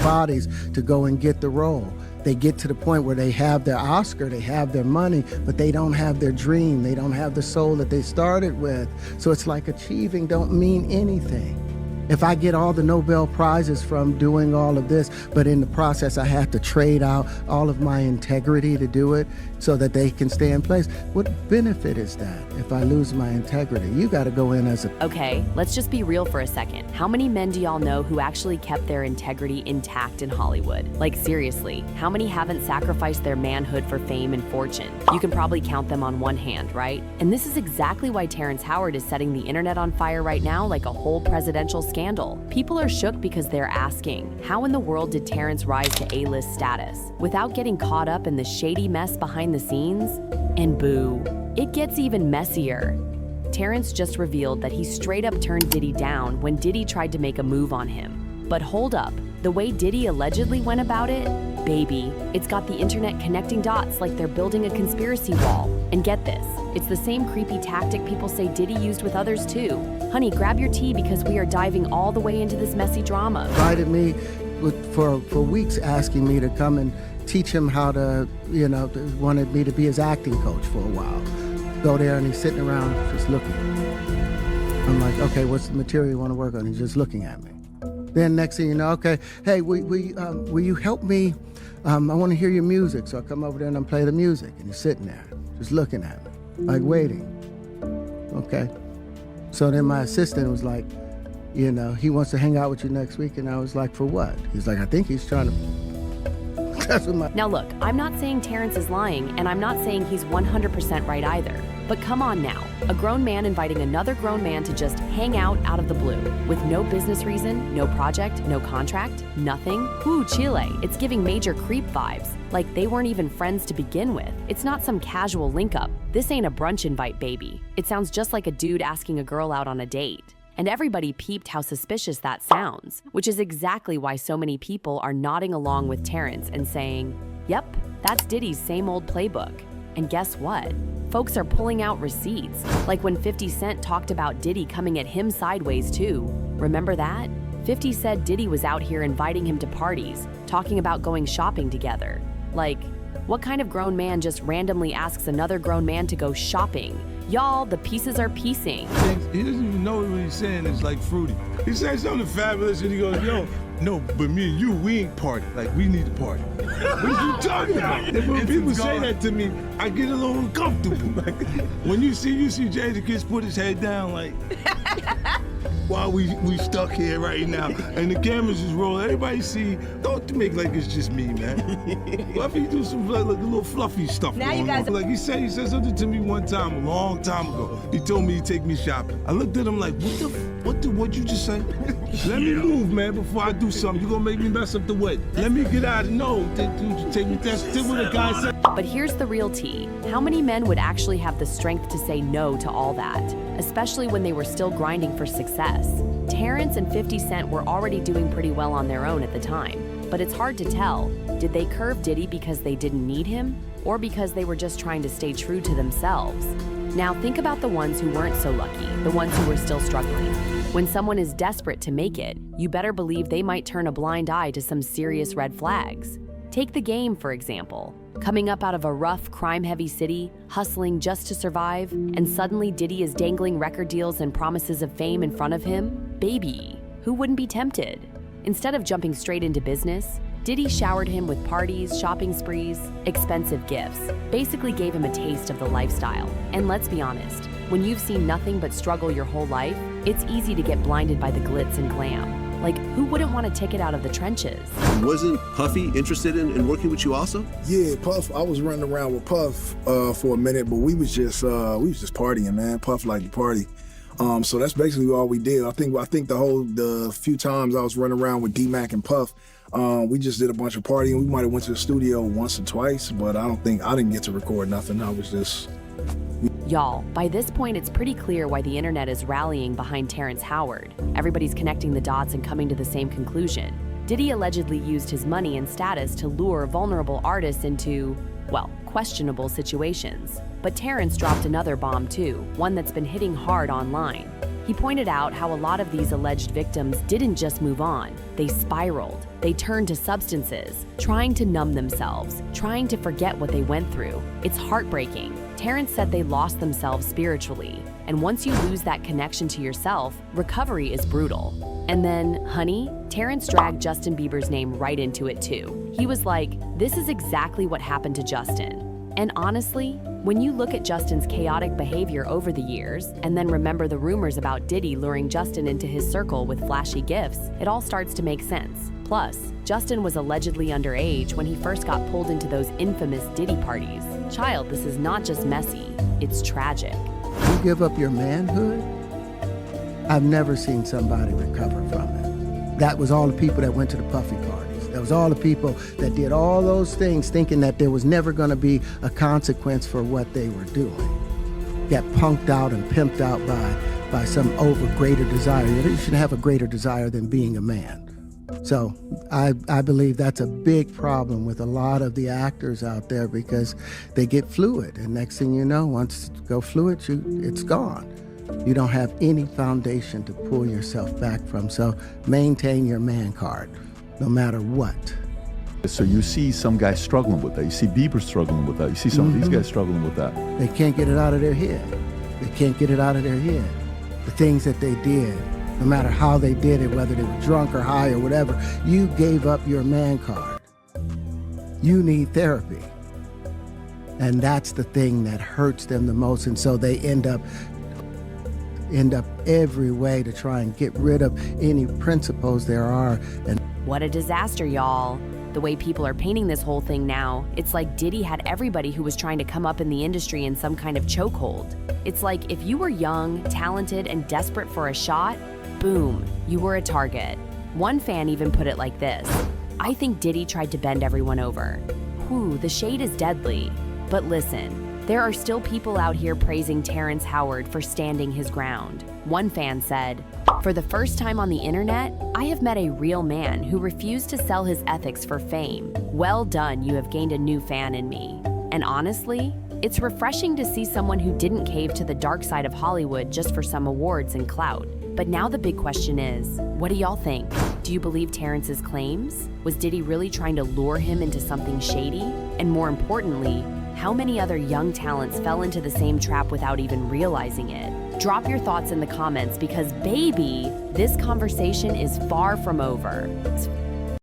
bodies to go and get the role. They get to the point where they have their Oscar, they have their money, but they don't have their dream. They don't have the soul that they started with. So it's like achieving don't mean anything. If I get all the Nobel Prizes from doing all of this, but in the process I have to trade out all of my integrity to do it so that they can stay in place, what benefit is that if I lose my integrity? You got to go in as a... Okay, let's just be real for a second. How many men do y'all know who actually kept their integrity intact in Hollywood? Like seriously, how many haven't sacrificed their manhood for fame and fortune? You can probably count them on one hand, right? And this is exactly why Terrence Howard is setting the internet on fire right now like a whole presidential scandal. People are shook because they're asking, how in the world did Terrence rise to A-list status without getting caught up in the shady mess behind the scenes? And boo, it gets even messier. Terrence just revealed that he straight up turned Diddy down when Diddy tried to make a move on him. But hold up, the way Diddy allegedly went about it, baby, it's got the internet connecting dots like they're building a conspiracy wall. And get this, it's the same creepy tactic people say Diddy used with others too. Honey, grab your tea because we are diving all the way into this messy drama. Invited me for weeks asking me to come and teach him how to, wanted me to be his acting coach for a while. Go there and he's sitting around just looking. I'm like, okay, what's the material you want to work on? He's just looking at me. Then next thing you know, okay, hey, will you help me? I want to hear your music. So I come over there and I play the music. And he's sitting there, just looking at me, like waiting. Okay. So then my assistant was like, he wants to hang out with you next week. And I was like, for what? He's like, I think he's trying to... That's what my... Now look, I'm not saying Terrence is lying, and I'm not saying he's 100% right either. But come on now, a grown man inviting another grown man to just hang out of the blue, with no business reason, no project, no contract, nothing? Ooh, Chile, it's giving major creep vibes, like they weren't even friends to begin with. It's not some casual link-up. This ain't a brunch invite, baby. It sounds just like a dude asking a girl out on a date. And everybody peeped how suspicious that sounds, which is exactly why so many people are nodding along with Terrence and saying, yep, that's Diddy's same old playbook. And guess what? Folks are pulling out receipts, like when 50 Cent talked about Diddy coming at him sideways too. Remember that? 50 said Diddy was out here inviting him to parties, talking about going shopping together. Like, what kind of grown man just randomly asks another grown man to go shopping? Y'all, the pieces are piecing. He doesn't even know what he's saying. It's like fruity. He said something fabulous and he goes, yo, no, but me and you, we ain't party. Like, we need to party. What are you talking about? And when people say that to me, I get a little uncomfortable. Like, when you see Jadakiss put his head down, like, while we stuck here right now, and the cameras is rolling, everybody see, don't make like it's just me, man. Fluffy do some like a little fluffy stuff. Now you guys on. Like he said something to me one time, a long time ago. He told me he'd take me shopping. I looked at him like, what'd you just say? Let me move, man, before I do something. You gonna make me mess up the wedding. Let me get out of no, take me, that's what the guy said. But here's the real tea. How many men would actually have the strength to say no to all that, especially when they were still grinding for success? Terrence and 50 Cent were already doing pretty well on their own at the time, but it's hard to tell. Did they curve Diddy because they didn't need him, or because they were just trying to stay true to themselves? Now think about the ones who weren't so lucky, the ones who were still struggling. When someone is desperate to make it, you better believe they might turn a blind eye to some serious red flags. Take The Game, for example. Coming up out of a rough, crime-heavy city, hustling just to survive, and suddenly Diddy is dangling record deals and promises of fame in front of him? Baby, who wouldn't be tempted? Instead of jumping straight into business, Diddy showered him with parties, shopping sprees, expensive gifts, basically gave him a taste of the lifestyle. And let's be honest, when you've seen nothing but struggle your whole life, it's easy to get blinded by the glitz and glam. Like, who wouldn't want a ticket out of the trenches? Wasn't Puffy interested in working with you also? Yeah, Puff, I was running around with Puff for a minute, but we was just partying, man. Puff liked to party. So that's basically all we did. I think the few times I was running around with D-Mac and Puff, we just did a bunch of partying. We might have went to the studio once or twice, but I didn't get to record nothing. I was just... Y'all, by this point, it's pretty clear why the internet is rallying behind Terrence Howard. Everybody's connecting the dots and coming to the same conclusion. Diddy allegedly used his money and status to lure vulnerable artists into, well, questionable situations. But Terrence dropped another bomb too, one that's been hitting hard online. He pointed out how a lot of these alleged victims didn't just move on, they spiraled. They turned to substances, trying to numb themselves, trying to forget what they went through. It's heartbreaking. Terrence said they lost themselves spiritually, and once you lose that connection to yourself, recovery is brutal. And then, honey, Terrence dragged Justin Bieber's name right into it too. He was like, this is exactly what happened to Justin. And honestly, when you look at Justin's chaotic behavior over the years, and then remember the rumors about Diddy luring Justin into his circle with flashy gifts, it all starts to make sense. Plus, Justin was allegedly underage when he first got pulled into those infamous Diddy parties. Child, this is not just messy, it's tragic. You give up your manhood? I've never seen somebody recover from it. That was all the people that went to the Puffy parties. That was all the people that did all those things thinking that there was never going to be a consequence for what they were doing. Got punked out and pimped out by some greater desire. You shouldn't have a greater desire than being a man. So I believe that's a big problem with a lot of the actors out there because they get fluid. And next thing you know, once you go fluid, it's gone. You don't have any foundation to pull yourself back from. So maintain your man card, no matter what. So you see some guys struggling with that. You see Bieber struggling with that. You see some of these guys struggling with that. They can't get it out of their head. They can't get it out of their head. The things that they did, no matter how they did it, whether they were drunk or high or whatever, you gave up your man card. You need therapy. And that's the thing that hurts them the most. And so they end up every way to try and get rid of any principles there are. And what a disaster, y'all. The way people are painting this whole thing now, it's like Diddy had everybody who was trying to come up in the industry in some kind of chokehold. It's like if you were young, talented, and desperate for a shot, boom, you were a target. One fan even put it like this: I think Diddy tried to bend everyone over. Whew, the shade is deadly. But listen, there are still people out here praising Terrence Howard for standing his ground. One fan said, "For the first time on the internet, I have met a real man who refused to sell his ethics for fame. Well done, you have gained a new fan in me." And honestly, it's refreshing to see someone who didn't cave to the dark side of Hollywood just for some awards and clout. But now the big question is, what do y'all think? Do you believe Terrence's claims? Was Diddy really trying to lure him into something shady? And more importantly, how many other young talents fell into the same trap without even realizing it? Drop your thoughts in the comments because, baby, this conversation is far from over. It's